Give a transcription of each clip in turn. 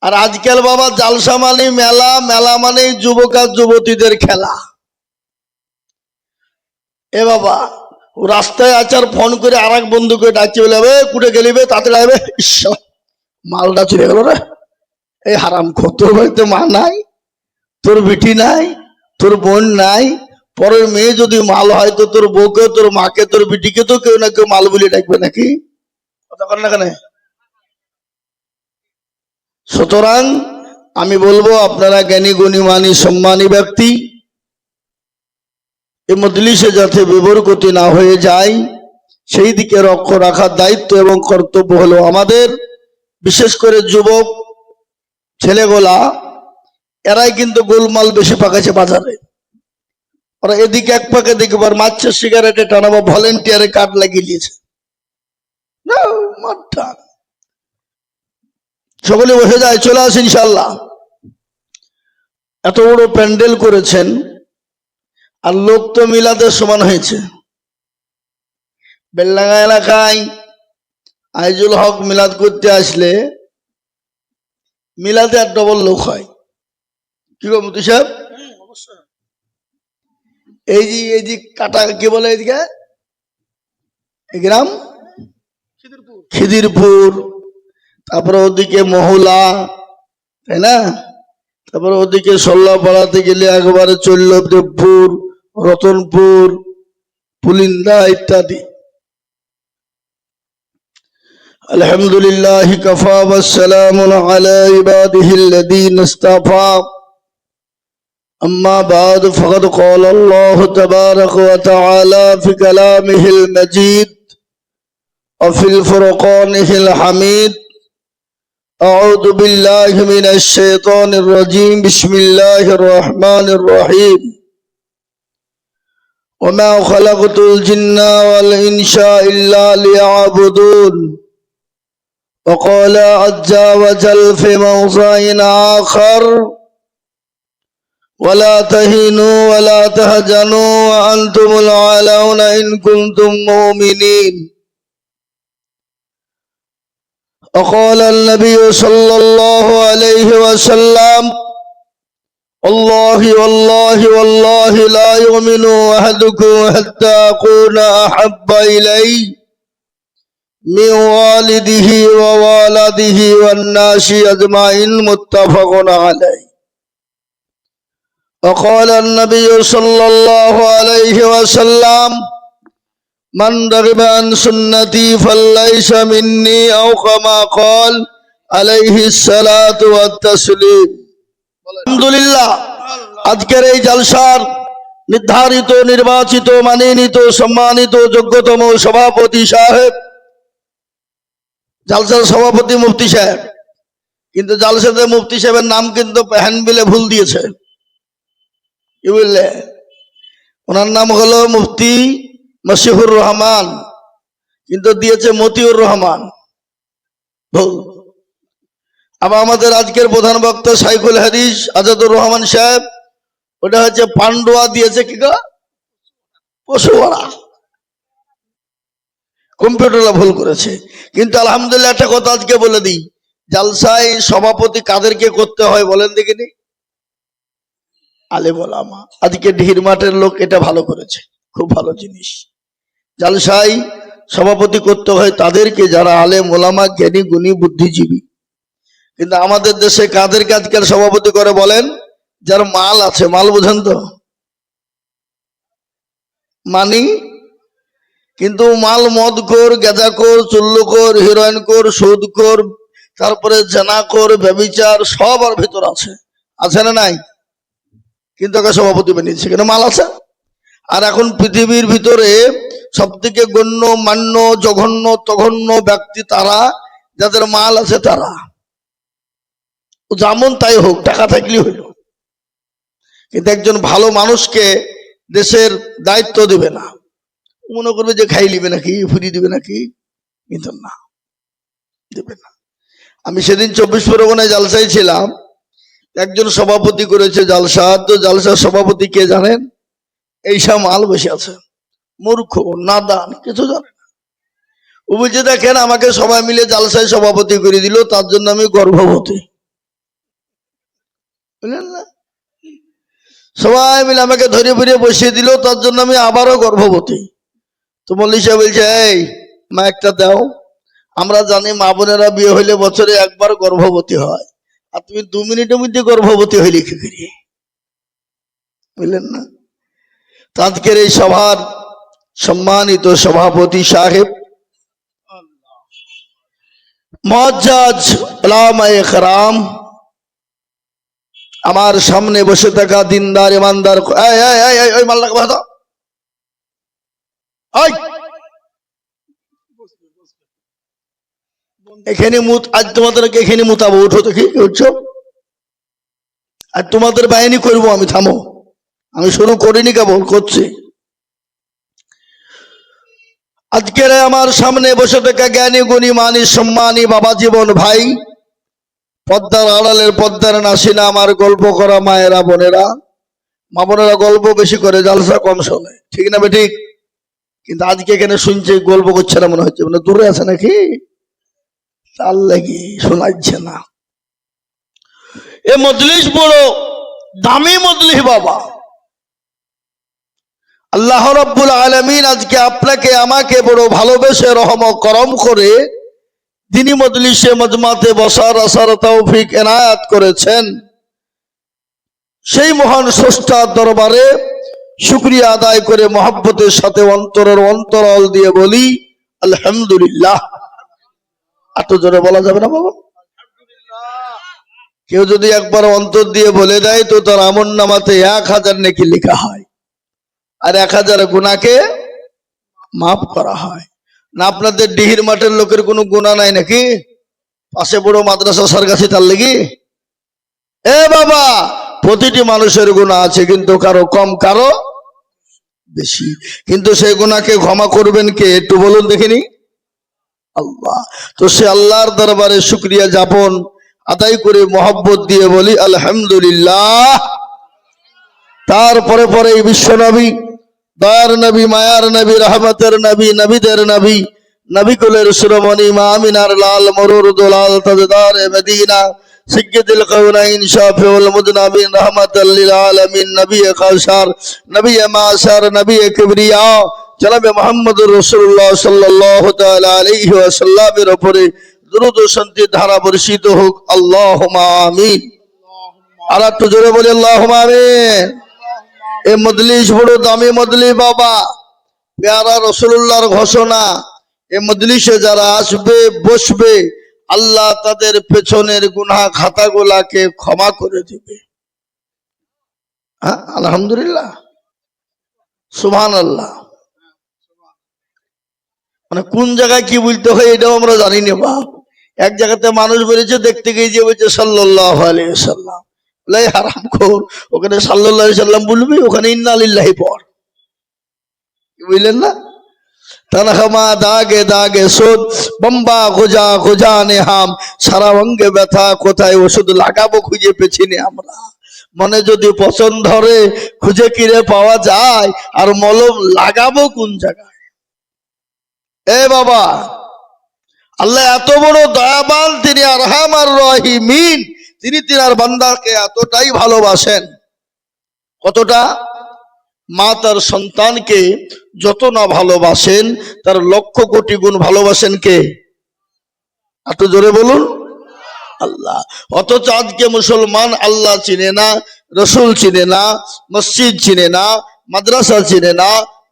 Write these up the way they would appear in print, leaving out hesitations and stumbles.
আর আজকাল বাবা জালসা মানে মেলা, মেলা মানে যুবক আর যুবতীদের খেলা। এ বাবা রাস্তায় আচার ফোন করে আর এক বন্ধুকে ডাকছে, বলে কুটে গেলিবে তাতে লাগবে, মালটা চলে গেল রে। এই হারাম খোর, তোর বাড়িতে মা নাই, তোর বেটি নাই, তোর বোন নাই, পরের মেয়ে যদি মাল হয় তো তোর বউকে, তোর মাকে, তোর বেটিকে তো কেউ না কেউ মাল বলে ডাকবে নাকি? কথা বল না কেন? সুতরাং আমি বলবো, আপনারা জ্ঞানী গুণীমানী সম্মানী ব্যক্তি, এই মজলিসে যাতে বিবরগতি না হয়ে যায় সেই দিকে লক্ষ্য রাখার দায়িত্ব এবং কর্তব্য হলো আমাদের। বিশেষ করে যুবক ছেলেগুলা, এরাই কিন্তু গোলমাল বেশি পাকাছে বাজারে। ওরা এদিকে এক পাকে দেখবার মারছে, সিগারেটে টানাবো, ভলেন্টিয়ারে কার্ড লাগিয়ে দিয়েছে। সকলে বসে যায়, চলে আসে ইনশাল্লাহ। এত বড় প্যান্ডেল করেছেন, আর লোক তো মিলাদের সমান হয়েছে। বেলডাঙ্গা এলাকায় আইজুল হক মিলাদ করতে আসলে মিলাদে আর ডবল লোক হয়। কি গো মুফতি সাহেব? এই যে কাটা কি বলে এদিকে গ্রাম খিদিরপুর, তারপরে ওদিকে মহলা, তাই না? তারপরে ওদিকে সল্লাপাড়াতে গেলে একবারে চল্লদেবপুর, রতনপুর, পুলিন্দা ইত্যাদি। আলহামদুলিল্লাহ কাফা ওয়া সালামুন আলা ইবাদিহিল্লাযীনা ইসতাফা। أما بعد فقد قال الله تبارك وتعالى في كلامه المجيد وفي الفرقانه الحميد. أعوذ بالله من الشيطان الرجيم. بسم الله الرحمن الرحيم. وما خلقت الجن والإنس إلا ليعبدون. وقال عز وجل في موضع آخر: ولا تهنوا ولا تهزنوا وأنتم الأعلون إن كنتم مؤمنين. وقال النبي صلى الله عليه وسلم: والله والله والله لا يؤمن أحدكم حتى أكون أحب إليه من والده ووالده والناس أجمعين. متفق عليه. وقال النبي صلى الله عليه وسلم: من رغب عن سنتي فليس مني، أو كما قال عليه الصلاة والتسليم. আলহামদুলিল্লাহ, আজকের এই জলসার নির্ধারিত, নির্বাচিত, মানিনীত, সম্মানিত যোগ্যতম সভাপতি সাহেব, জালসার সভাপতি মুফতি সাহেব, কিন্তু জালসাতে মুফতি সাহেবের নাম কিন্তু হ্যান্ডবিলে ভুল দিয়েছে। কি বললে? ওনার নাম হলো মুফতি মশিহুর রহমান, কিন্তু দিয়েছে মতিউর রহমান, ভুল। আবার আমাদের আজকের প্রধান বক্তা শাইখুল হাদিস আজাদুর রহমান সাহেব, ওটা হচ্ছে পান্ডুয়া দিয়েছে কি গো, পশুয়ারা। কম্পিউটাররা ভুল করেছে। কিন্তু আলহামদুলিল্লাহ একটা কথা আজকে বলে দিই, জালসায় সভাপতি কাদেরকে করতে হয় বলেন দেখিনি? আলেম ওলামা। আজকে ঢির মাঠের লোক এটা ভালো করেছে, খুব ভালো জিনিস। জালসায় সভাপতি করতে হয় তাদেরকে যারা আলেম ওলামা, জ্ঞানী গুণী, বুদ্ধিজীবী। কিন্তু আমাদের দেশে কাদেরকে আজকাল সভাপতি করে বলেন? যার মাল আছে। মাল বুঝেন তো? মানি কিন্তু মাল মদখোর, গেঁজাখোর, চুল্লুখোর, হিরোইনখোর, সুদখোর, তারপরে জেনাখোর, ব্যভিচার সব আর ভেতর আছে, আছে না নাই? কিন্তু ওকে সভাপতি বানিয়েছে, কেন? মাল আছে। আর এখন পৃথিবীর ভিতরে সব থেকে গণ্য মান্য জঘন্য তঘন্য ব্যক্তি তারা যাদের মাল আছে, তারা যেমন তাই হোক, টাকা থাকলেই হইল। কিন্তু একজন ভালো মানুষকে দেশের দায়িত্ব দেবে না, মনে করবে যে খাই লিবে নাকি, ফুরি দিবে নাকি, কিন্তু না, দেবে না। আমি সেদিন 24 পরগনায় জালসায় ছিলাম, একজন সভাপতি করেছে জালসা। তো জালসার সভাপতি কে জানেন? এইসব মাল বসে আছে, মূর্খ, নাদান, কিছু জানে না। ও বলছে দেখেন আমাকে সবাই মিলে জালসায় সভাপতি করে দিল, তার জন্য আমি গর্ভবতী। বুঝলেন না? সবাই মিলে আমাকে ধরে ফিরে বসিয়ে দিল, তার জন্য আমি আবারও গর্ভবতী। তো মল্লিক সাহেব বলছে, এই মা একটা দাও। আমরা জানি মা বোনেরা বিয়ে হইলে বছরে একবার গর্ভবতী হয়, আর তুমি 2 মিনিটের মধ্যে গর্ভবতী হইলে কি করি? বুঝলেন না? তো আজকের এই সভার সম্মানিত সভাপতি সাহেব, মুআজ্জাজ উলামায়ে কেরাম, আমার সামনে বসে থাকা দিনদার ইমানদার, ওই মাল্লাকে বাধা, এখানে আজ তোমাদেরকে এখানে মুতাবো, উঠো তো, কি উঠছো? আর তোমাদের বাহিনী করবো আমি, থামো, আমি শুরু করিনি, কেবল করছি। আজকের আমার সামনে বসে থাকা জ্ঞানী গুণী মানি সম্মানী বাবা জীবন ভাই, পদ্মার আড়ালের পদ্মার নাসিনা আমার গল্প করা মায়েরা বোনেরা, মা বোনেরা গল্প বেশি করে, জালসা কম শোনে, ঠিক না ঠিক? কিন্তু আজকে এখানে শুনছে গল্প করছে না মনে হচ্ছে, মানে দূরে আছে নাকি, তার লাগি শোনাচ্ছে না। এ মজলিস বড় দামি মজলিস বাবা। আল্লাহ রাব্বুল আলামিন আজকে আপনাকে আমাকে বড় ভালোবেসে রহম করম করে দিনী মজলিসে মজমাতে বসার আসার তৌফিক এনায়াত করেছেন। সেই মহান স্রষ্টার দরবারে শুকরিয়া আদায় করে মহব্বতের সাথে অন্তরের অন্তরাল দিয়ে বলি আলহামদুলিল্লাহ। এত জোরে বলা যাবে না বাবা? কেউ যদি একবার অন্তর দিয়ে বলে দেয় তো তার আমল নামাতে 1000 নেকি লেখা হয়, আর 1000 গুনাহকে মাফ করা হয় না। আপনাদের ডিহির মাঠের লোকের কোনো গুনাহ নাই নাকি? পাশে বড় মাদ্রাসা সরকারি, তার লাগি এ বাবা, প্রতিটি মানুষের গুনাহ আছে, কিন্তু কারো কম কারো বেশি, কিন্তু সেই গুনাহকে ক্ষমা করবেন কে? একটু বলুন দেখিনি। আল্লাহ। তো সে আল্লাহর দরবারে শুকরিয়া যাপন আদায় করে মহব্বত দিয়ে বলি আলহামদুলিল্লাহ। তারপরে পরে বিশ্ব নবী, দয়ার নবী, মায়ার নবী, রহমতের নবী, নবীদের নবী, নবী কুলের শিরোমণি মা আমিনার লাল মরুর দোলাল তাজদার মদিনা সিদ্দিকুল কাউনাইন শাফিউল মুযনাবিন রাহমাতাল লিল আলামিন নবী কাউসার নবী মাসার নবী কিবরিয়া জনাবে মুহাম্মদুর রাসূলুল্লাহ সাল্লাল্লাহু তাআলা আলাইহি ওয়াসাল্লামের উপরে দরুদ ও শান্তির ধারা বর্ষিত হোক, আল্লাহুম্মা আমিন। আর একটু জোরে বলি আল্লাহুম্মা আমিন। এই মজলিস বড় দামি মজলিস বাবা, প্যারা রাসূলুল্লাহর ঘোষণা, এই মজলিসে যারা আসবে বসবে আল্লাহ তাদের পেছনের গুনাহ খাতাগুলাকে ক্ষমা করে দিবে। হ্যাঁ, আলহামদুলিল্লাহ, সুবহানাল্লাহ। মানে কোন জায়গায় কি বলতে হয় এটাও আমরা জানি না বাপ। এক জায়গাতে মানুষ বলেছে, দেখতে গিয়ে যে বলছে সাল্লাল্লাহু আলাইহি ওয়াসাল্লাম, লাই হারামখোর, ওখানে সাল্লাল্লাহু আলাইহি ওয়াসাল্লাম বলবি, ওখানে ইন্না লিল্লাহি পড়, বুঝলেন না? তনহমা দাগে দাগে সুদ বম্বা গোজা গোজা নে হাম, সারা অঙ্গে ব্যথা, কোথায় ওষুধ লাগাবো খুঁজে পেছি না আমরা। মনে যদি পছন্দ ধরে খুঁজে কিরে পাওয়া যায়, আর মলম লাগাবো কোন জায়গায়? এ বাবা, আল্লাহ এত বড় দয়াবান, তিনি আরহাম আর রহিমিন, তিনি তিনার বান্দাকে এতটাই ভালোবাসেন। কতটা? মা তার সন্তানকে যত না ভালোবাসেন, তার 1,00,000 কোটি গুণ ভালোবাসেন কে? এত জোরে বলুন আল্লাহ। অথচ আজকে মুসলমান আল্লাহ চিনে না, রসুল চিনে না, মসজিদ চিনে না, মাদ্রাসা চিনে না,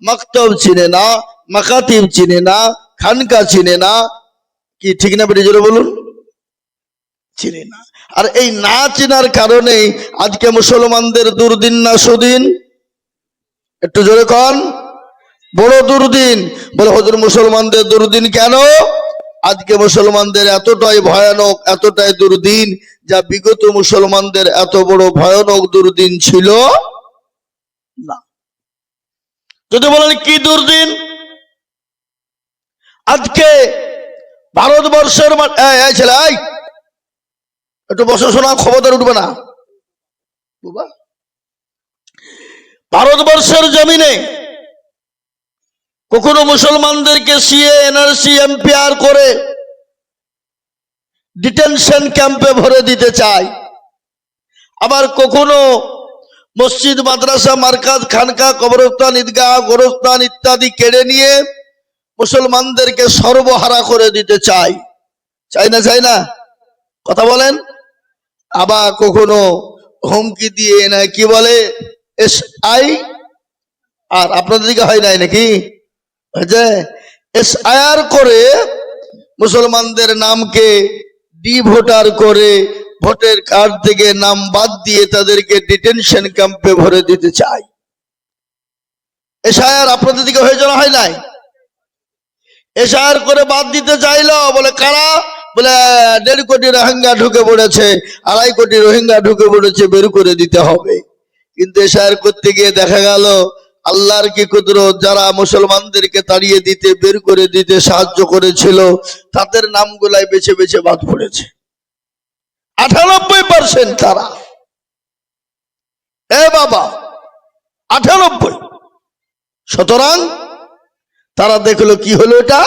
মাকতাব চিনে না, মাকাতিব চিনে না, খানকা চিনে না, কি ঠিক না বেরিয়ে জোরে বলুন? চিনে না। আর এই না চেনার কারণেই আজকে মুসলমানদের দুর্দিন না সুদিন? একটু জোরে কন, বড় দুর্দিন। বলে হুজুর মুসলমানদের দুর্দিন কেন? আজকে মুসলমানদের এতটাই ভয়ানক, এতটাই দুর্দিন, যা বিগত মুসলমানদের এত বড় ভয়ানক দুর্দিন ছিল না। যদি বলেন কি দুর্দিন? আজকে ভারতবর্ষের ছেলে একটু বসে শোনা, খবরদার উঠবে না। ভারতবর্ষের জমিনে কখনো মুসলমানদেরকে সিএ এনআরসি এমপিআর করে ডিটেনশন ক্যাম্পে ভরে দিতে চায়, আবার কখনো মসজিদ, মাদ্রাসা, মার্কাজ, খানকা, কবরস্থান, ঈদগাহ, গোরস্থান ইত্যাদি কেড়ে নিয়ে মুসলমানদেরকে সর্বহারা করে দিতে চায়। চাই না, চাই না? কথা বলেন। আবার কখনো হুমকি দিয়ে না, কি বলে, SI, আর আপনাদের দিকে হয় নাই নাকি, SIR করে মুসলমানদের নামকে ডিভোটার করে ভোটের কার্ড থেকে নাম বাদ দিয়ে তাদেরকে ডিটেনশন ক্যাম্পে ভরে দিতে চায়। SIR আপনাদের দিকে হয়ে যাওয়া হয় নাই? SIR করে বাদ দিতে চাইলো, বলে কারা? বলে 1.5 কোটি রোহিঙ্গা ঢুকে পড়েছে, 2.5 কোটি রোহিঙ্গা ঢুকে পড়েছে, বের করে দিতে হবে। কিন্তু SIR করতে গিয়ে দেখা গেল আল্লাহর কি কুদরত, যারা মুসলমানদেরকে তাড়িয়ে দিতে, বের করে দিতে সাহায্য করেছিল তাদের নামগুলাই বেছে বেছে বাদ পড়েছে 98% তারা। এ বাবা, 98। সুতরাং তারা দেখলো কি হলো, এটা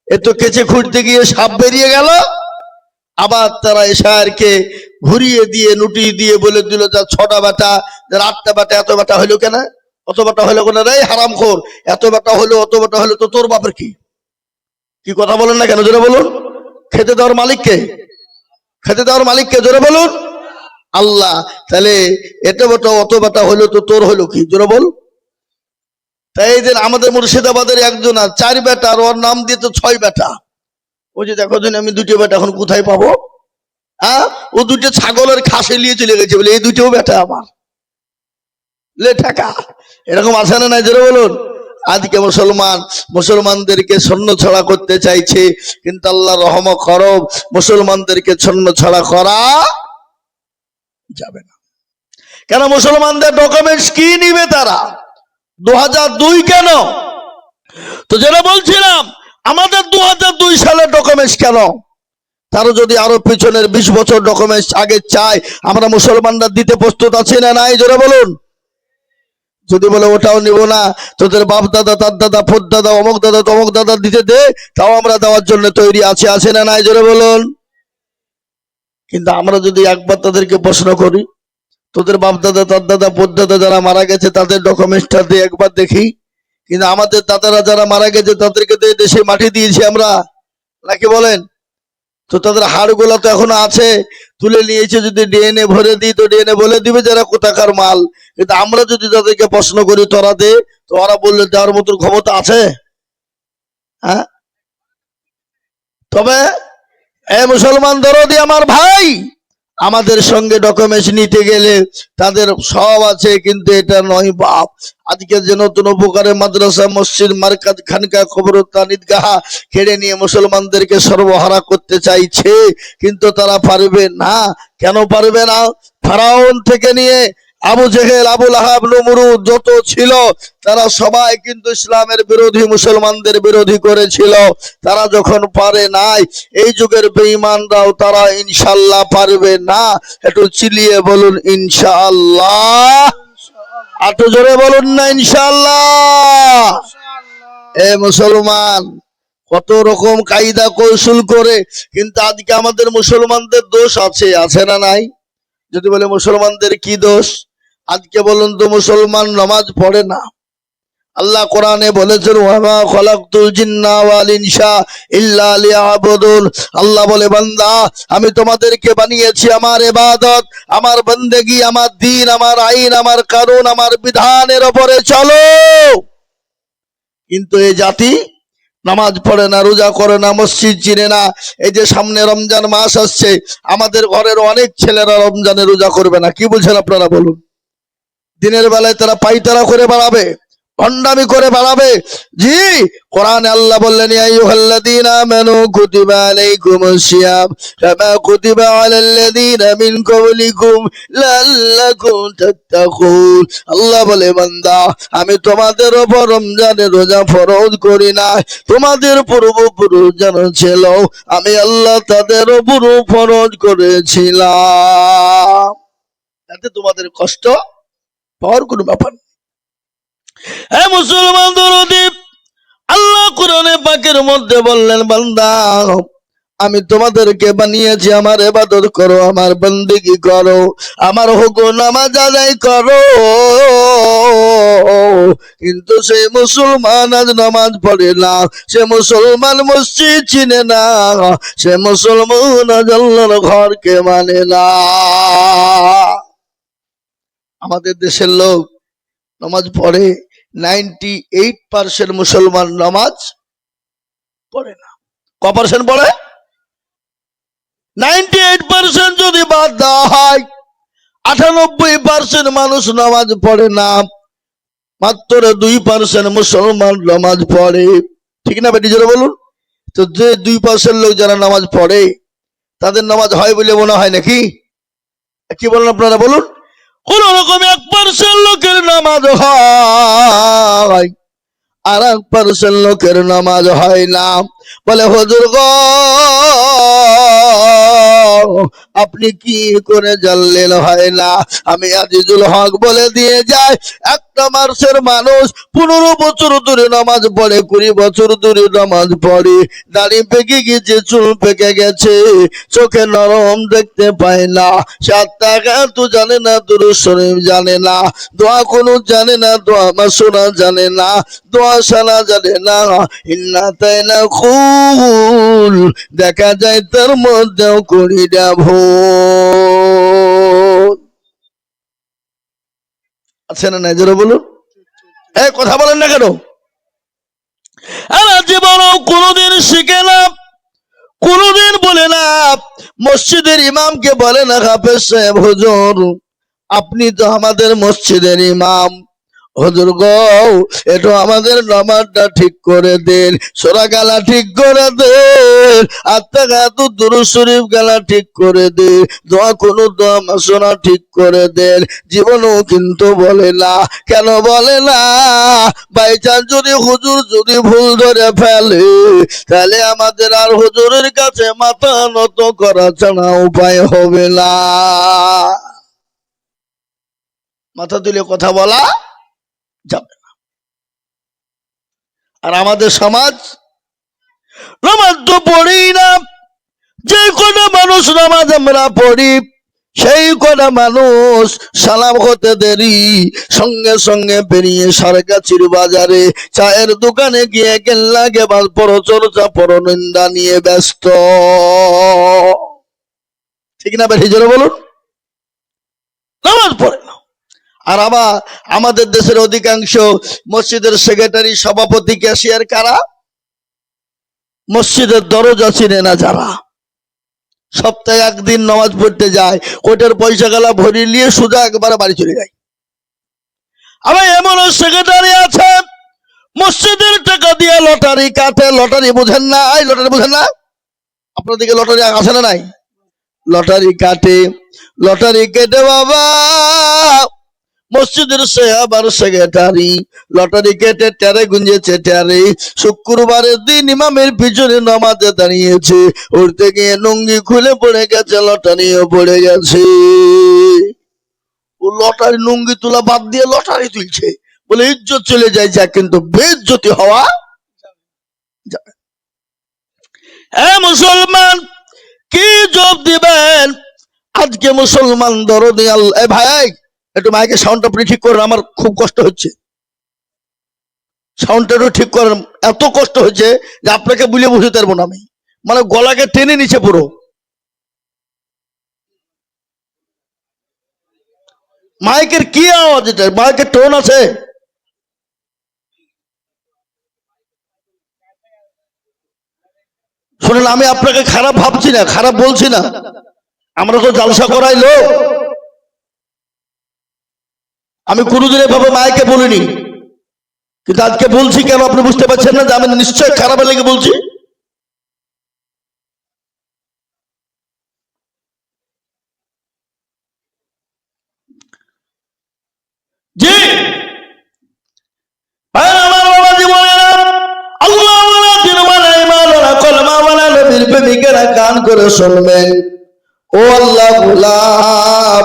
এত কেচে খুঁড়তে গিয়ে সাপ বেরিয়ে গেল। আবার তারা SIR-কে ঘুরিয়ে দিয়ে নোটিশ দিয়ে বলে দিল, যা 6টা বেটা, যার 8টা বেটা, এত বেটা হলো কেন, অত বেটা হলো কেন রে হারামখোর, এত বেটা হলো, অত বেটা হলো, তো তোর বাপের কি? কি কথা বলেন না কেন, জোরে বলুন। খেতে দেওয়ার মালিককে, খেতে দেওয়ার মালিককে, জোরে বলুন আল্লাহ। তাহলে এত বেটা অত বেটা হলো, তো তোর হলো কি, জোরে বল। তাই এই দিন আমাদের মুর্শিদাবাদের একজন 4 বেটা, আর ওর নাম দিয়ে তো 6 বেটা। ওই যে দেখো আমি 2টো বেটা এখন কোথায় পাবো? ও 2টো ছাগলের খাসে নিয়ে চলে গেছে, বলে এই 2টোও বেটা আমার, লে টাকা। এরকম আছে না নাই, জোরে বলুন। আজকে মুসলমানদেরকে ছন্ন ছড়া করতে চাইছে, কিন্তু আল্লাহ রহম করব, মুসলমানদেরকে ছন্ন ছড়া করা যাবে না। কেন? মুসলমানদের ডকুমেন্টস কি নিবে তারা? 2002 কেন? তো যেটা বলছিলাম, আমাদের 2002 সালের ডকুমেন্টস কেন? তারও যদি আরো পিছনের 20 বছর ডকুমেন্টস আগে চাই, আমরা মুসলমানরা দিতে প্রস্তুত আছি না নাই, জোরে বলুন। যদি বলে ওটাও নিব না, তোদের বাপ দাদা, তার দাদা, ফোর দাদা, অমুক দাদা, তমুক দাদা দিতে দে, তাও আমরা দেওয়ার জন্য তৈরি আছি, আছে না নাই, জোরে বলুন। কিন্তু আমরা যদি একবার তাদেরকে প্রশ্ন করি, তোদের বাপ দাদা, তার দাদা, ফোর দাদা যারা মারা গেছে তাদের ডকুমেন্টসটা দিয়ে একবার দেখি। কিন্তু আমাদের দাদারা যারা মারা গেছে তাদেরকে দেশে মাটি দিয়েছি আমরা, নাকি বলেন? তো তাদের হাড়গুলো তো এখনো আছে, তুলে নিয়েছে। যদি DNA ভরে দিই তো DNA বলে দিবে যারা কোথাকার মাল। কিন্তু আমরা যদি তাদেরকে প্রশ্ন করি তোরা দে, তো ওরা বললে দেওয়ার মতন ক্ষমতা আছে? হ্যাঁ। তবে মুসলমান দরদি আমার ভাই, আমাদের সঙ্গে ডকুমেন্টস নিতে গেলে তাদের সব আছে, কিন্তু এটা নয় বাপ। আজকে যে নতুন উপকারে মাদ্রাসা, মসজিদ, মার্কাজ, খানকা, কবরস্থান, ঈদগাহ কেড়ে নিয়ে মুসলমানদেরকে সর্বহারা করতে চাইছে, কিন্তু তারা পারবে না। কেন পারবে না? ফেরাউন থেকে নিয়ে আবু জেহেল, আবু লাহাব, নমরুদ যত ছিল, তারা সবাই কিন্তু ইসলামের বিরোধী, মুসলমানদের বিরোধী করেছিল। তারা যখন পারে নাই, এই যুগের বেঈমানরাও তারা ইনশাআল্লাহ পারবে না। একটু চিলিয়ে বলুন ইনশাআল্লাহ, একটু জোরে বলুন না ইনশাআল্লাহ। এ মুসলমান কত রকম কায়দা কৌশল করে, কিন্তু আজকে আমাদের মুসলমানদের দোষ আছে, আছে না নাই? যদি বলে মুসলমানদের কি দোষ, আজকে বলুন তো, মুসলমান নামাজ পড়ে না। আল্লাহ কোরআনে বলেছেন, ওয়ামা খালাকতুল জিন্না ওয়াল ইনসা ইল্লা লিয়াবুদুন। আল্লাহ বলে, বান্দা আমি তোমাদেরকে বানিয়েছি আমার ইবাদত, আমার বন্দেগী, আমার দ্বীন, আমার আইন, আমার কানুন, আমার বিধানের উপরে চলো। কিন্তু এই জাতি নামাজ পড়ে না, রোজা করে না, মসজিদ চিনে না। এই যে সামনে রমজান মাস আসছে, আমাদের ঘরের অনেক ছেলেরা রমজানে রোজা করবে না। কি বলছেন আপনারা বলুন? দিনের বেলায় তারা পাইতারা করে বাড়াবে, ভণ্ডামি করে বাড়াবে। জি, কোরআনে আল্লাহ বললেন, ইয়া আইয়ুহাল্লাযীনা আমানু কুতিবা আলাইকুমুস সিয়াম কামা কুতিবা আলাল্লাযীনা মিন ক্বাবলিকুম লাআল্লাকুম তাত্তাকুন। আল্লাহ বলে, বান্দা আমি তোমাদের উপর রমজানের রোজা ফরজ করি না, তোমাদের পূর্বপুরুষ যারা ছিল আমি আল্লাহ তাদের উপর ফরজ করেছিলাম, তাতে তোমাদের কষ্ট পাওয়ার কোনো ব্যাপার। হে মুসলমান দরদি, আল্লাহ কোরআনে পাকের মধ্যে বললেন, বান্দা আমি তোমাদেরকে বানিয়েছি আমার ইবাদত করো, আমার বন্দেগী করো, আমার হুকুম নামাজ আদায় করো। কিন্তু সেই মুসলমান আজ নামাজ পড়ে না, সে মুসলমান মসজিদ চিনে না, সে মুসলমান আজ আল্লাহর ঘরকে মানে না। আমাদের দেশের লোক নামাজ পড়ে, 98% মুসলমান নামাজ পড়ে না। ক পার্সেন্ট পড়ে? 98% যদি বাদ দেওয়া হয়, 98% মানুষ নামাজ পড়ে না, মাত্র 2% মুসলমান নামাজ পড়ে। ঠিক না বেটি, জোরে বলুন তো। যে 2% লোক যারা নামাজ পড়ে তাদের নামাজ হয় বলে মনে হয় নাকি? কি বলেন আপনারা বলুন? কোন রকম 1% লোকের নামাজ হয়, আর 1% লোকের নামাজ হয় না। বলে হুজুর গো, আপনি কি করে জানলেন হয় না? আমি আজিজুল হক বলে দিয়ে যায়, একটা মাসের মানুষ 15 বছর ধরে নামাজ পড়ে, 20 বছর ধরে নামাজ পড়ে, দাড়ি পেকে গেছে, চুল পেকে গেছে, চোখে নরম দেখতে পায় না, 7 টাকা তো জানে না, দুরূদ শরীফ জানে না, দোয়া কোনো জানে না, দোয়া মাসুরা জানে না, দোয়া সালা জানে না, ইন্না তাইনা খুল, দেখা যায় তার মধ্যেও করি না ভুল। আছে না নাই, জোরে বলুন। এই কথা বলেন না কেন? জীবন কোনদিন শিখে না, কোনদিন বলে না, মসজিদের ইমামকে বলে না, হাফেজ সাহেব হুজুর আপনি তো আমাদের মসজিদের ইমাম, হুজুর গো একটু আমাদের নামাজটা ঠিক করে দেন, সূরা গালা ঠিক করে দেন, আত্মাঘাতু দুরূদ শরীফ গালা ঠিক করে দেন, দোয়া কোন দোয়া মাসুরা ঠিক করে দেন। জীবনও কিন্তু বলে না। কেন বলে না? বাইচান্স যদি হুজুর যদি ভুল ধরে ফেলে, তাহলে আমাদের আর হুজুরের কাছে মাথা নত করা ছাড়া উপায় হবে না। মাথা তুলে কথা বলা যাবে না। আর আমাদের সমাজ নামাজ তো পড়ি না, যে কটা মানুষ নামাজ আমরা পড়ি, সেই কটা মানুষ সালাম হতে দেরি, সঙ্গে সঙ্গে বেরিয়ে সারগাছির বাজারে চায়ের দোকানে গিয়ে কেল্লা গেবাল পরচর্চা পরনিন্দা নিয়ে ব্যস্ত। ঠিক না বেশি জোরে বলুন? নামাজ পড়ে না। আর আমাদের দেশের অধিকাংশ মসজিদের সেক্রেটারি, সভাপতি, ক্যাশিয়ার কারা? মসজিদের দরজা চিনে না যারা। সপ্তাহে একদিন নামাজ পড়তে যায়, কোটের পয়সা গেলা ভরি নিয়ে সোজা একবারে বাড়ি চলে যায়। আবার এমন সেক্রেটারি আছে মসজিদের টাকা দিয়ে লটারি কাটে। লটারি বুঝেন না? লটারি বুঝেন না? আপনার দিকে লটারি আসে না নাই? লটারি কাটে, লটারি কেটে বাবা মসজিদের সে আবার সেক্রেটারি, লটারি কেটে টেরে গুঞ্জেছে টেরে। শুক্রবারের দিন ইমামের পিছনে নামাজে দাঁড়িয়েছে, উঠতে গিয়ে লুঙ্গি খুলে পড়ে গেছে, লটারিও পড়ে গেছে। ও লটারি লুঙ্গি তোলা বাদ দিয়ে লটারি তুলছে, বলে ইজ্জত চলে যায়, যা কিন্তু বেইজ্জতি হওয়া যাবে। মুসলমান কি জবাব দিবেন? আজকে মুসলমান দরদি আল্লাহ। ভাই একটু মাইকে সাউন্ডটা আপনি ঠিক করেন, আমার খুব কষ্ট হচ্ছে, সাউন্ডটা একটু ঠিক করেন। এত কষ্ট হচ্ছে যে আপনাকে বুঝে বুঝতে পারবো না আমি, মানে গলাকে টেনে নিচে পুরো। মাইকের কি আওয়াজ? এটা মাইকের টোন আছে? শুনেন, আমি আপনাকে খারাপ ভাবছি না, খারাপ বলছি না, আমরা তো জালসা করাই লোক। আমি কোনোদিন এভাবে মাইকে বলিনি, কিন্তু আজকে বলছি। কেন আপনি বুঝতে পারছেন না যে আমি নিশ্চয় খারাপ লেগে বলছি? জি গান করে শুনবেন। ও আল্লাহ গোলাম,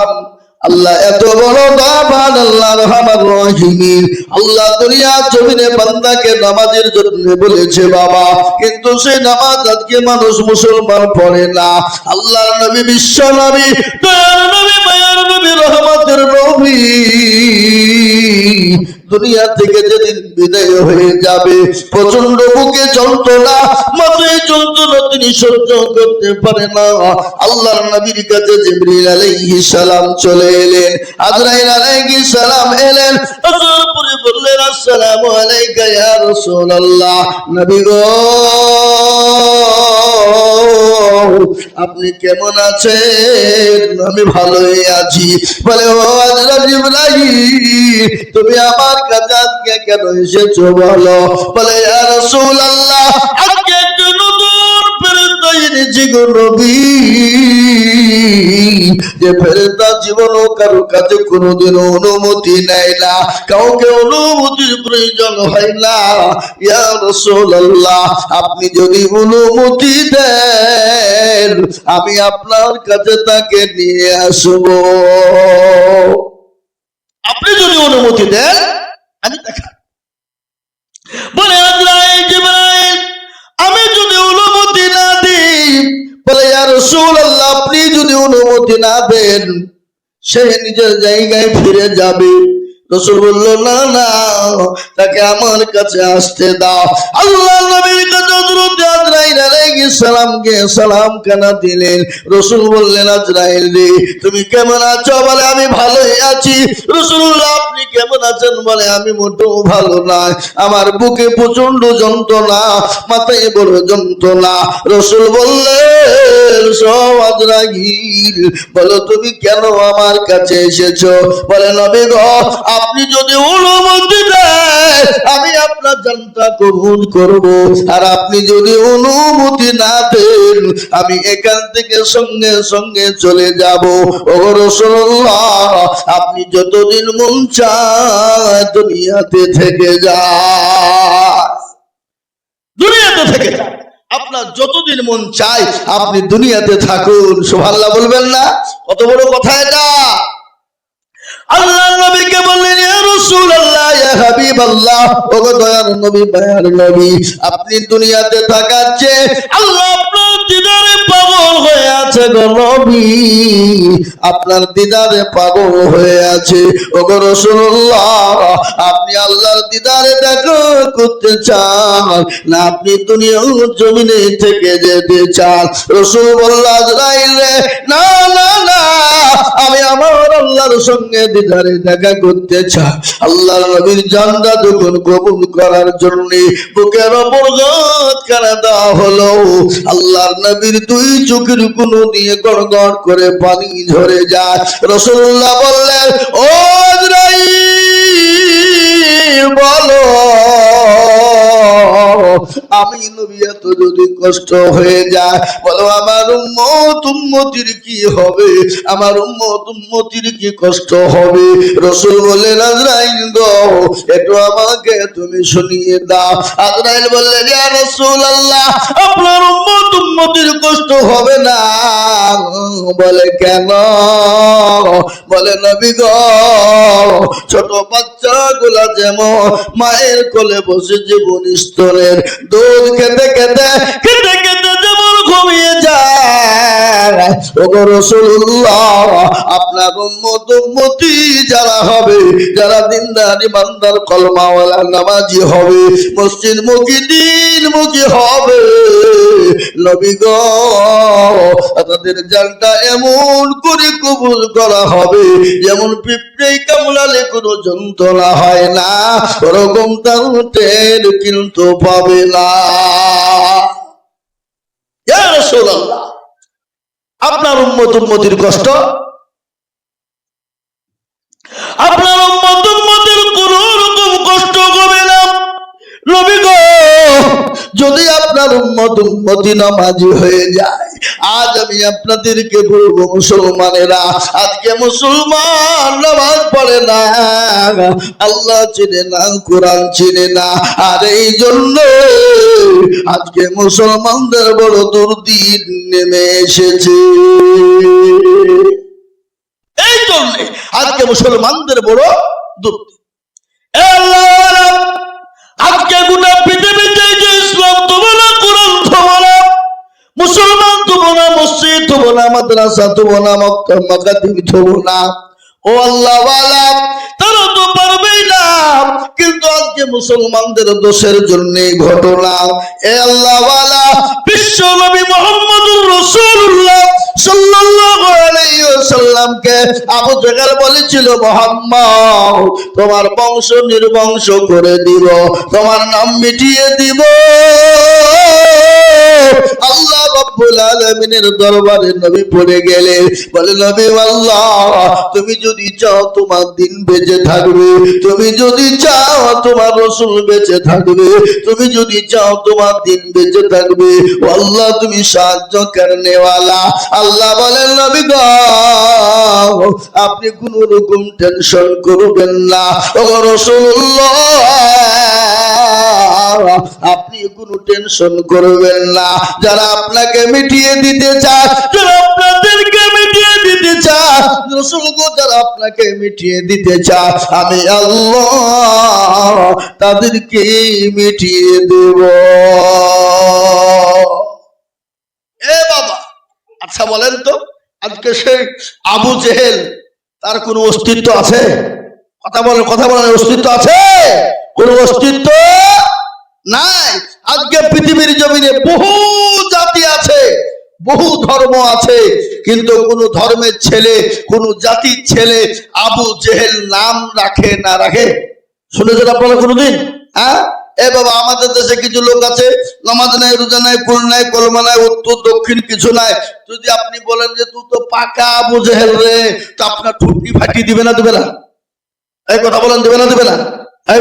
আল্লাহ এত বড় দয়াবান, আল্লাহ রহমান রহিম। আল্লাহ দুনিয়া জমিনে বান্দাকে নামাজের জন্য বলেছে বাবা, কিন্তু সেই নামাজ আজকে মানুষ মুসলমান পড়ে না। আল্লাহর নবী, বিশ্ব নবী, দয়ার নবী, মায়ার নবী, রহমতের নবী দুনিয়া থেকে যেদিন বিদায় হয়ে যাবে, প্রচন্ড বুকে যন্ত্রণা, মাথায় যন্ত্রণা তিনি সহ্য করতে পারে না। আল্লাহর নবীর কাছে জিবরিল আলাইহিস সালাম চলে এলেন, আজরাইল আলাইহিস সালাম এলেন, আসার পরে বললেন, আসসালামু আলাইকা ইয়া রাসূলুল্লাহ। নবী গো, আপনি কেমন আছেন? আমি ভালোই আছি। বলে, ও হযরত জিবরাইল, তুমি আমার কাছে আজকে কেন এসেছো বলো? বলে, ইয়া রাসূলুল্লাহ, আজকে একটা নতুন ফেরেশতা এনেছি গো নবী, যে ফেরেশতা জীবনও কারো কাছে কোনোদিন অনুমতি নেয় না, কাউকে অনুমতির প্রয়োজন হয় না। ইয়া রাসূলুল্লাহ, আপনি যদি অনুমতি দেন, আমি আপনার কাছে তাকে নিয়ে আসব। আপনি যদি অনুমতি দেন, আমি তাকে। বলে, আজরাইল, জিবরাইল, আমি যদি অনুমতি না দিই, বলে, ইয়া রাসূলুল্লাহ, আপনি যদি অনুমতি না দেন, সে নিজের জায়গায় ফিরে যাবে। রাসূল বলল, না না, তাকে আমার কাছে আসতে দাও। আল্লাহ নবীর কাছে হযরত আজরাইল আলাইহিস সালামকে সালাম কানা দিলেন। রাসূল বললেন, আজরাইল রে, তুমি কেমন আছো? বলে, আমি ভালোই আছি। রাসূলুল্লাহ, আপনি কেমন আছেন? বলে, আমি মোটেও ভালো নাই, আমার বুকে প্রচন্ড যন্ত্রণা, মাথায় বড় যন্ত্রণা। রাসূল বললেন, সব আজরাইল, বলো তুমি কেন আমার কাছে এসেছো? বলে, নবী গো, আপনি যদি অনুমতি দেন, আমি আপনার জানটা কবুল করব, আর আপনি যদি অনুমতি না দেন, আমি এখান থেকে সঙ্গে সঙ্গে চলে যাব। ও রাসূলুল্লাহ, আপনি যতদিন মন চায় দুনিয়াতে থেকে যান, দুনিয়াতে থেকে যান, আপনার যতদিন মন চায় আপনি দুনিয়াতে থাকুন। সুবহানাল্লাহ বলবেন না? কত বড় কথা এটা। আল্লাহ নবীকে বললেন, ইয়া রাসূলুল্লাহ, ইয়া হাবিবাল্লাহ, ওগো দয়ার নবী, মায়ার নবী, আপনি দুনিয়াতে থাকাচ্ছে আল্লাহ আপনার দিদারে পাগল হয়ে আছে গো নবী, আপনার দিদারে পাগল হয়ে আছে। ওগো রাসূলুল্লাহ, আপনি আল্লাহর দিদারে দেখা করতে চান না আপনি দুনিয়ার জমিনে থেকে যেতে চান? রাসূল বলল, আজরাইল রে, না না না, আমি আমার আল্লাহর সঙ্গে দিদারে দেখা করতে চাই। আল্লাহর নবীর জানটা যখন কবুল করার জন্য বুকের ওপর হাত কানা দেওয়া হলো, আল্লাহর নবীর দুই চোখের কোণ দিয়ে গড় গড় করে পানি ঝরে যায়। রাসূলুল্লাহ বললেন, ও আজরাইল, বলো, আমি নবী এত যদি কষ্ট হয়ে যায়, বলো আমার উম্মতির কি হবে? আমার উম্মতির কি কষ্ট হবে? রাসূল বললেন, আজরাইল গো, একটু আমাকে তুমি শুনিয়ে দাও। আজরাইল বললেন, ইয়া রাসূলুল্লাহ, আপনার উম্মতির কষ্ট হবে না। বলে, কেন? বলে, নবী গো, ছোট বাচ্চাগুলা যেমন মায়ের কোলে বসে জীবন স্তনের দুধ খেতে খেতে খেতে খেতে যেমন ঘুমিয়ে যায়, ওগো রাসূলুল্লাহ, আপনার উম্মতি যারা হবে, যারা দিনদার ইমানদার কলমাওয়ালা নামাজি হবে, মসজিদ মুখী দিনমুখী হবে, নবী গো, তাদের জানটা এমন করে কবুল করা হবে যেমন পিঁপড়ে কামড়ালে কোনো যন্ত্রণা হয় না, ওরকম তার টের কিন্তু পাবে না। ইয়া রাসূলুল্লাহ, আপনার উম্মতির কষ্ট, আপনার উম্মতির কোন রকম কষ্ট হবে না। নবী গো, যদি আপনার উম্মতি নামাজি হয়ে যায়, আজ আমি আপনাদেরকে বলবো, মুসলমানেরা, আজকে মুসলমান নামাজ পড়ে না, আল্লাহ চিনে না, কোরআন চিনে না, আর এই জন্য আজকে মুসলমানদের বড় দুর্দিন নেমে এসেছে। এই জন্য আজকে মুসলমানদের বড় দুঃখ। আজকে গোটা পৃথিবীতে যে ইসলাম তো বলা, কোরআন তো বলা, মুসলমান তো বলা, মসজিদ তো বলা, মাদ্রাসা তো বলা, মক্কা মাকাতিব তো বলা, ও আল্লাহ ওয়ালা তারা তো পারবেই না। কিন্তু আজকে মুসলমানদের দোষের জন্য ঘটনা। এ আল্লাহ ওয়ালা বিশ্ব নবী মুহাম্মদুর রাসূলুল্লাহ সাল্লাল্লাহু আলাইহি ওয়াসাল্লামকে আবু জাহল বলেছিল, মুহাম্মদ তোমার বংশ নির্বংশ করে দিব, তোমার নাম মিটিয়ে দিব। আল্লাহ রাব্বুল আলামিনের দরবারে নবী পড়ে গেলেন, বলে নবী আল্লাহ তুমি যদি চাও তোমার দিন বেঁচে থাকবে, তুমি যদি চাও তোমার রাসূল বেঁচে থাকবে, তুমি যদি চাও তোমার দিন বেঁচে থাকবে, ও আল্লাহ তুমি সাহায্য করনে ওয়ালা। আল্লাহ বলেন নবী গো আপনি কোন রকম টেনশন করবেন না, ও রাসূলুল্লাহ আপনি কোনো টেনশন করবেন না। যারা আপনাকে মিটিয়ে দিতে চায়, যারা আপনাদেরকে মিটিয়ে দিতে চায়, রাসূলগো যারা আপনাকে মিটিয়ে দিতে চায়, আমি আল্লাহ তাদেরকে মিটিয়ে দেব। এ বাবা আচ্ছা বলেন তো, আজকে সেই আবু জেহেল তার কোনো অস্তিত্ব আছে? কথা বলেন অস্তিত্ব আছে? কোনো অস্তিত্ব নাই। আজকে পৃথিবীর জমিনে বহু জাতি আছে, বহু ধর্ম আছে, কিন্তু কোন ধর্মের ছেলে, কোন জাতির ছেলে আবু জেহেল নাম রাখে না রাখে? শুনেছেন আপনারা কোনোদিন? হ্যাঁ এ বাবা আমাদের দেশে কিছু লোক আছে, নামাজ নাই, রোজা নাই, কুল নাই, কলমা নাই, উত্তর দক্ষিণ কিছু নাই। যদি আপনি বলেন যে তুই তো পাকা আবু জেহেল রে, তো আপনার ঠুটকি ফাটিয়ে দিবে না দিবে না? এই কথা বলেন দিবে না দিবে না?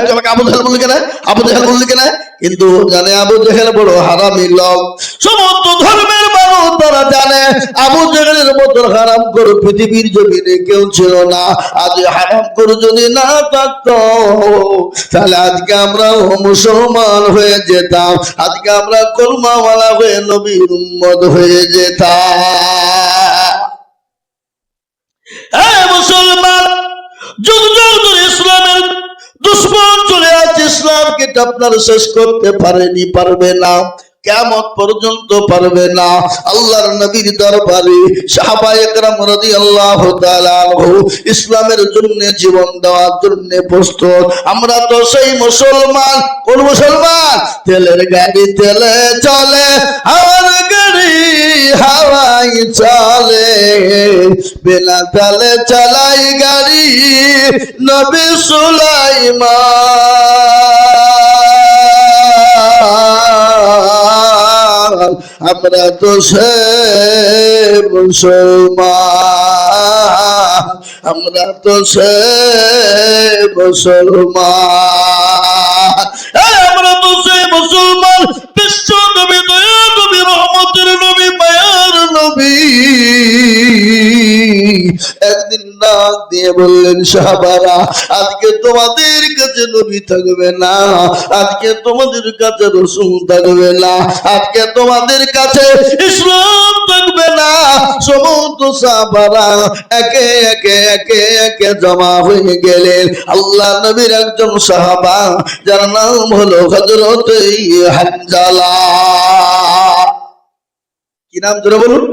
তোমাকে আবু জেহেল বললি কেন? আবু জেহেল বললি কেন? কিন্তু জানে আবু জেহেল বড় হারামি লোক। সমস্ত ধর্মের মানুষ তারা জানে আবু জেহেলের মতো হারাম করে পৃথিবীর জমিনে কেউ ছিল না। আজ হারাম করে যদি না থাকতো তাহলে আজকে আমরা মুসলমান হয়ে যেতাম, আজকে আমরা কলমাওয়ালা হয়ে নবীর উম্মত হয়ে যেতাম। হ্যাঁ মুসলমান, যুগ যুগ ধরে ইসলামের দুশ্মন চলে আছে, ইসলামকে আপনার শেষ করতে পারেনি, পারবে না, কিয়ামত পর্যন্ত পারবে না। আল্লাহর নবীর দরবারে সাহাবায়ে কেরাম রাদিয়াল্লাহু তাআলা আনহু ইসলামের জন্য জীবন দেওয়ার জন্য প্রস্তুত। আমরা তো সেই মুসলমান। কোন মুসলমান? তেলের গাড়ি তেলে চলে, হাওয়ার গাড়ি হাওয়াই চলে, বিনা তেলে চালাই গাড়ি নবী সুলাইমান। আমরা তো সে মুসলমান, আমরা তো সে মুসলমান, আমরা তো সে মুসলমান। বিশ্ব নবী, দয়া নবী, রহমতের নবী, মায়ার নবী একদিন ডাক দিয়ে বললেন, সাহাবারা আজকে তোমাদের কাছে নবী থাকবে না, আজকে তোমাদের কাছে রাসূল থাকবে না, আজকে তোমাদের কাছে ইসলাম থাকবে না। সমস্ত সাহাবারা একে একে একে একে জমা হয়ে গেলেন। আল্লাহ নবীর একজন সাহাবা যার নাম হলো হযরত হানজালা। কি নাম জোরে বলুন?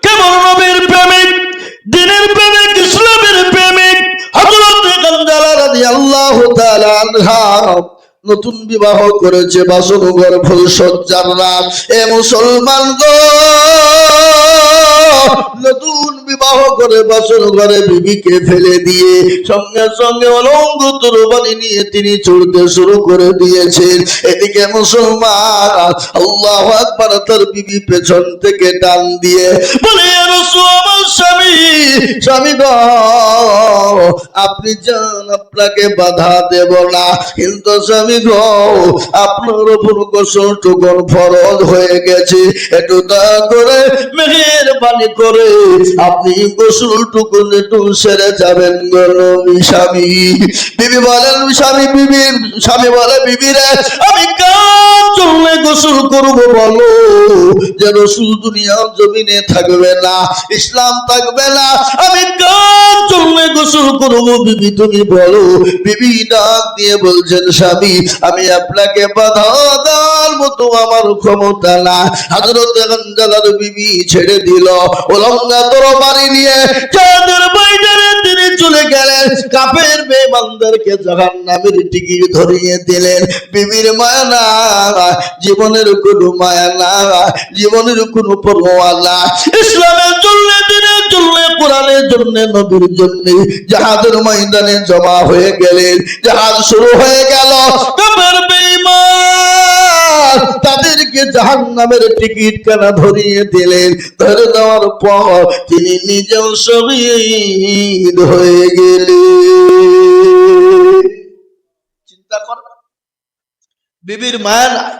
কেমন নবীর প্রেমিক, দ্বীনের প্রেমিক, ইসলামের প্রেমিক হযরত হানজালা রাদিয়াল্লাহু তাআলা আনহা নতুন বিবাহ করেছে, বাসর ঘর ফুল সজ্জার রাত। এ মুসলমান গো, নতুন বিবাহ করে বাসর ঘরে বিবিকে ফেলে দিয়ে সঙ্গে সঙ্গে অলঙ্গ তরবারি নিয়ে তিনি চড়তে শুরু করে দিয়েছেন। এদিকে মুসলমান আল্লাহু আকবার, তার বিবি পেছন থেকে টান দিয়ে বলে, ইয়া রাসূল, আমার স্বামী, স্বামী গো আপনি যান, আপনাকে বাধা দেব না, কিন্তু স্বামী গো আপনার উপর গোসল টুকন ফরজ হয়ে গেছে, একটু দয়া করে মেহেরবানি করে আপনি গোসল গোসলটুকু একটু সেরে যাবেন গো নবী স্বামী। বিবি বলেন স্বামী বলে বিবি রে আমি কার জন্য গোসল করব বলো, যে রাসূল দুনিয়া জমিনে থাকবে না, ইসলাম থাকবে না, আমি কার জন্য গোসল করব বিবি তুমি বলো। বিবি ডাক দিয়ে বলছেন স্বামী আমি আপনাকে বাধা দেওয়ার মতো আমার ক্ষমতা না। হযরত হানজালার বিবি ছেড়ে দিল উলঙ্গা তরবারি নিয়ে চাঁদের বাইরে তিনি চলে গেলেন। কাফের বেঈমানদেরকে জাহান্নামের টিকিট ধরিয়ে দিলেন। বিবির মায়া না, জীবনের কোনো মায়া না, জীবনের কোনো পরোয়া না। ইসলামের জন্য, দিনের জন্য, কোরআনের জন্য, নবীর জন্য জিহাদের ময়দানে জমা হয়ে গেলেন। জিহাদ শুরু হয়ে গেল। কাফের বেঈমান তাদেরকে জাহান্নামের টিকিট কেনা ধরিয়ে দিলেন। ধরে দেওয়ার পর তিনি নিজেও শহীদ হয়ে গেলেন। চিন্তা কর, বিবির মায়া নাই,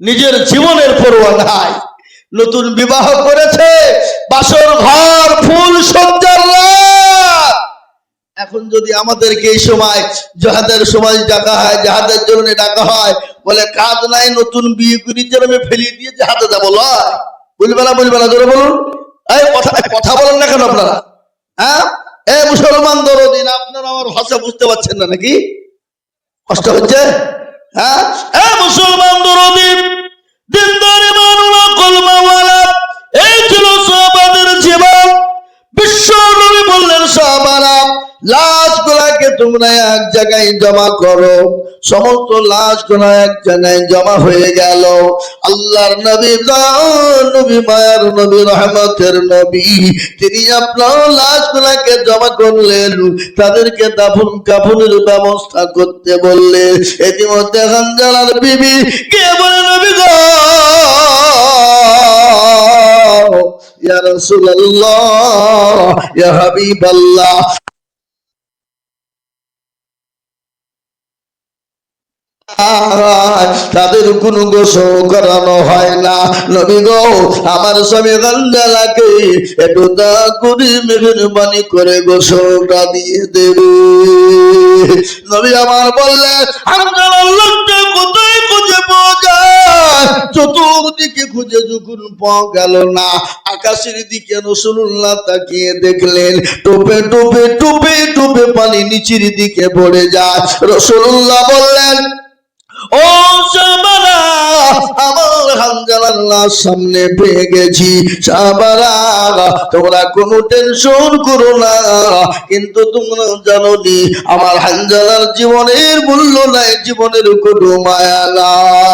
নিজের জীবনের পরোয়া নাই। নতুন বিবাহ করেছে, বাসর ঘর ফুল সজ্জার রাত। এখন যদি আমাদেরকে এই সময় জিহাদের সময় ডাকা হয়, জিহাদের জন্য ডাকা হয়, বলে কাজ নাই নতুন বিয়ে করি আমি ফেলিয়ে দিয়ে জিহাদে যাবো, বলবে না জোরে বলুন। এই কথা বলেন না কেন আপনারা? হ্যাঁ, এ মুসলমান দরদিন আপনারা আমার ভাষা বুঝতে পারছেন না নাকি? কষ্ট হচ্ছে? হ্যাঁ, এ মুসলমান দরদিন দিনদার ইমানুল্লাহ কলমাওয়ালা, এই ছিল সাহাবাদের জীবন। বিশ্ব নবী বললেন সাহাবারা লাশগুলাকে তোমরা এক জায়গায় জমা করো। সমস্ত লাশগুলা এক জায়গায় জমা হয়ে গেল। আল্লাহর নবী নবী মায়ার নবী রহমতের নবী তিনি আপনার লাশগুলাকে জমা করলেন, তাদেরকে দাফন কাফনের ব্যবস্থা করতে বললেন। ইতিমধ্যে হানজালার বিবি কে বলে নবী গো ইয়া রাসূলুল্লাহ ইয়া হাবিবাল্লাহ, তাদের কোনো গোসল করানো হয় না। নবী গো আমার স্বামী হানজালাকে একটু দয়া করে মেহেরবানি করে গোসলটা দিয়ে দেবে। নবী আমার বললেন হানজালার লোকটা কোথায় খুঁজে পাওয়া যায়? চতুর্দিকে খুঁজে যখন পাওয়া গেল না, আকাশের দিকে রাসূলুল্লাহ তাকিয়ে দেখলেন টোপে টোপে টোপে টোপে পানি নিচের দিকে পড়ে যায়। রাসূলুল্লাহ বললেন ও সাহাবারা আমার হানজালার লাশ সামনে পেয়ে গেছি। সাহাবারা তোমরা কোনো টেনশন করো না, কিন্তু তোমরা জানো নি আমার হানজালার জীবনের মূল্য নাই, জীবনের কোনো মায়া নাই।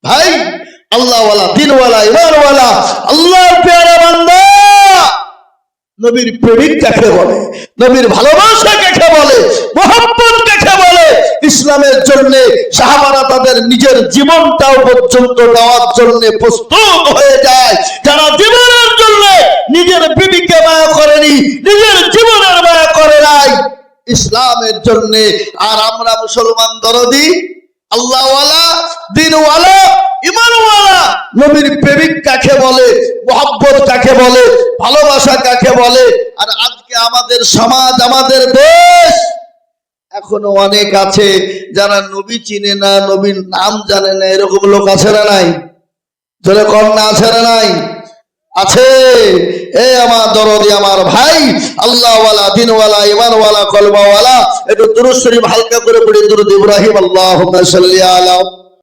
ভাই আল্লাহওয়ালা দিনওয়ালা ইমানওয়ালা আল্লাহর প্যারা বান্দা, নবীর প্রেমিক কাকে বলে, নবীর ভালোবাসা কাকে বলে, মুহাব্বত কাকে বলে? ইসলামের জন্য সাহাবারা তাদের নিজের জীবনটাও পর্যন্ত দেওয়ার জন্য প্রস্তুত হয়ে যায়। যারা জীবনের জন্য নিজের বিবিকে মায়া করেনি, নিজের জীবনের মায়া করে নাই ইসলামের জন্য। আর আমরা মুসলমান দরদি আল্লাহওয়ালা দিনওয়ালা ইমানওয়ালা, নবীর প্রেমিক কাকে বলে, মুহাব্বত কাকে বলে, ভালোবাসা কাকে বলে? আর আজকে আমাদের সমাজ, আমাদের দেশ এখনো অনেক আছে যারা নবী চিনে না, নবীর নাম জানে না। এরকম লোক আছে না নাই? জোরে কর না, আছে না নাই? আছে। এ আমার দরদি আমার ভাই আল্লাহওয়ালা দিনওয়ালা ইমানওয়ালা কলমাওয়ালা, একটু দুরূদ শরীফ হালকা করে পড়ে দুরূদ ইব্রাহিম আল্লাহুম্মা সাল্লি আলা